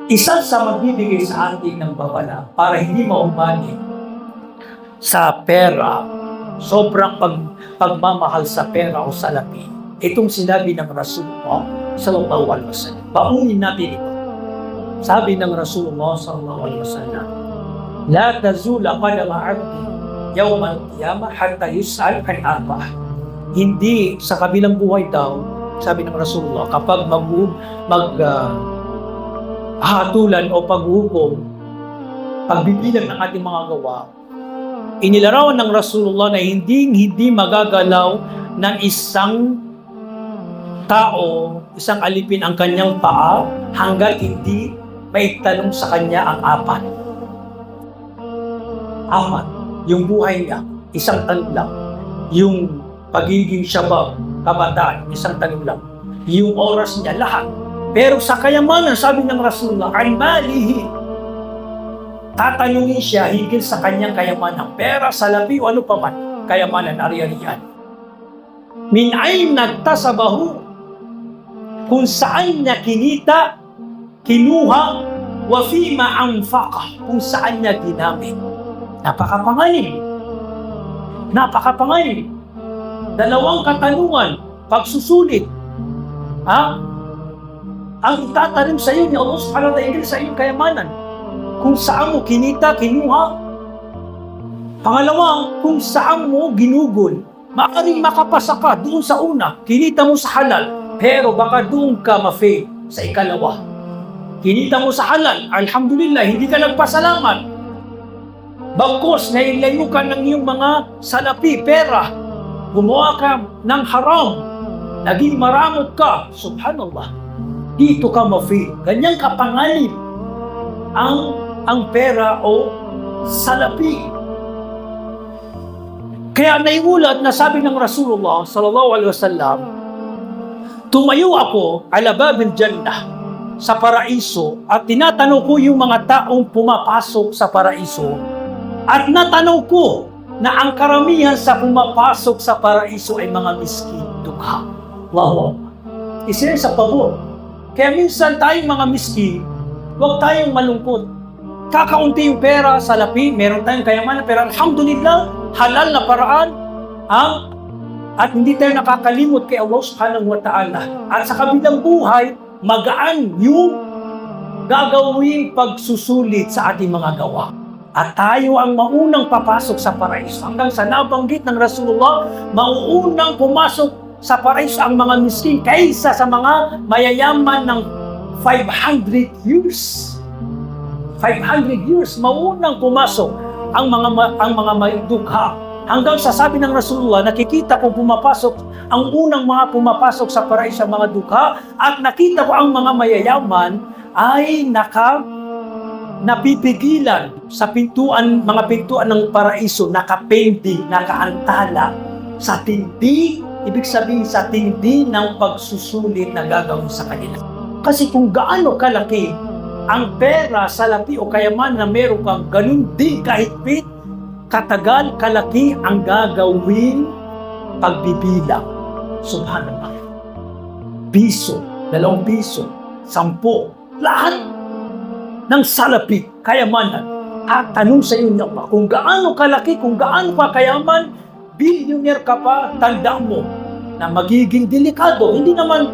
Isa sa magbibigay sa atin ng babala para hindi maumani sa pera, sobrang pagmamahal sa pera o salapi. Itong sinabi ng Rasulullah sallallahu alaihi wasallam. Baunin natin ito. Sabi ng Rasulullah sallallahu alaihi wasallam, "La tazula qadama 'abdi yawm al-qiyamah hatta yus'al an arba'ah." Hindi sa kabilang buhay daw, sabi ng Rasulullah, kapag hatulan o paghukom, pagbibilang ng ating mga gawa, inilarawan ng Rasulullah na hindi magagalaw ng isang tao, isang alipin ang kanyang paa hanggat hindi maitanong sa kanya ang apat. Apat. Yung buhay niya, isang tanong lang. Yung pagiging syabab, kabataan, isang tanong lang. Yung oras niya, lahat. Pero sa kayamanan, sabi ng Rasulullah, an malihi, tatanungin siya higil sa kanyang kayamanan, pera, salapi, o ano pa man, kayamanan, ari-arian. Min ayn nagtasabahu, kung saan niya kinita, kinuha, wa fima anfaqa, kung saan niya ginamit. Napakapangalim. Napakapangalim. Dalawang katanungan, pagsusulit. Ang itatanim sa iyo ni Allah subhanahu wa ta'ala sa iyong kayamanan. Kung saan mo kinita, kinuha. Pangalawa, kung saan mo ginugol. Maaaring makapasa ka doon sa una, kinita mo sa halal, pero baka doon ka ma-fail sa ikalawa. Kinita mo sa halal, alhamdulillah, hindi ka nagpasalamat. Bagkos, nailayo ka ng iyong mga salapi, pera. Gumawa ka ng haram. Naging maramot ka, subhanallah. Dito ka ma-fail. Ganyang kapangalim ang pera o salapi. Kaya naiulat na sabi ng Rasulullah sallallahu alaihi wasallam, tumayo ako ala babil jannah, sa paraiso, at tinatanong ko yung mga taong pumapasok sa paraiso, at natanong ko na ang karamihan sa pumapasok sa paraiso ay mga miskin, dukha. Wow. Isa sa pabor. Kaya minsan tayong mga miskin, huwag tayong malungkot. Kakaunti yung pera, salapi, meron tayong kayamanan, pero alhamdulillah, halal na paraan, at hindi tayo nakakalimot kay Allah subhanahu wa ta'ala. At sa kabilang buhay, magaan yung gagawing pagsusulit sa ating mga gawa. At tayo ang maunang papasok sa paraiso. Hanggang sa nabanggit ng Rasulullah, mauunang pumasok sa paraiso ang mga miskin kaysa sa mga mayayaman ng 500 years. 500 years, maunang pumasok ang mga maidugha. Hanggang sa sabi ng Rasulullah, nakikita ko pumapasok, ang unang mga pumapasok sa paraiso ang mga dugha, at nakita ko ang mga mayayaman ay napipigilan sa mga pintuan ng paraiso, nakapending, nakaantala sa tindi. Ibig sabihin sa tindi ng pagsusulit na gagawin sa kanila. Kasi kung gaano kalaki ang pera, salapi o kayamanan na meron kang, ganun din kahigpit, katagal, kalaki ang gagawin pagbibilang. Subhanallah. Piso, 2 piso, 10, lahat ng salapi, kayamanan. At tanong sa inyo pa, kung gaano kalaki, kung gaano ka kayaman, billionaire ka pa, tandaan mo na magiging delikado. Hindi naman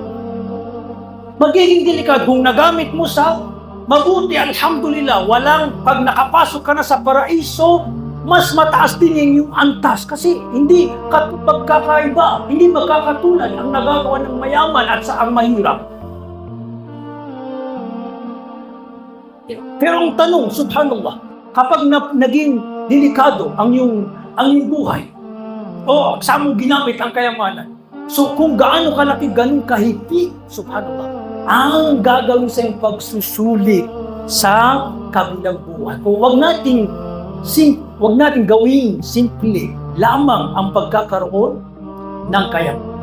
magiging delikado kung nagamit mo sa mabuti, alhamdulillah. Pag nakapasok ka na sa paraiso, mas mataas din yung antas. Kasi hindi pagkakaiba, hindi magkakatulad ang nagagawa ng mayaman at sa ang mahirap. Pero ang tanong, subhanallah, kapag naging delikado ang iyong buhay, saan mo ginamit ang kayamanan? So kung gaano kalaki, ganun kahigpit, subhanallah, ang gagawin sa iyong pagsusulit sa kabilang buhay. Kung wag nating gawing simple lamang ang pagkakaroon ng kayamanan.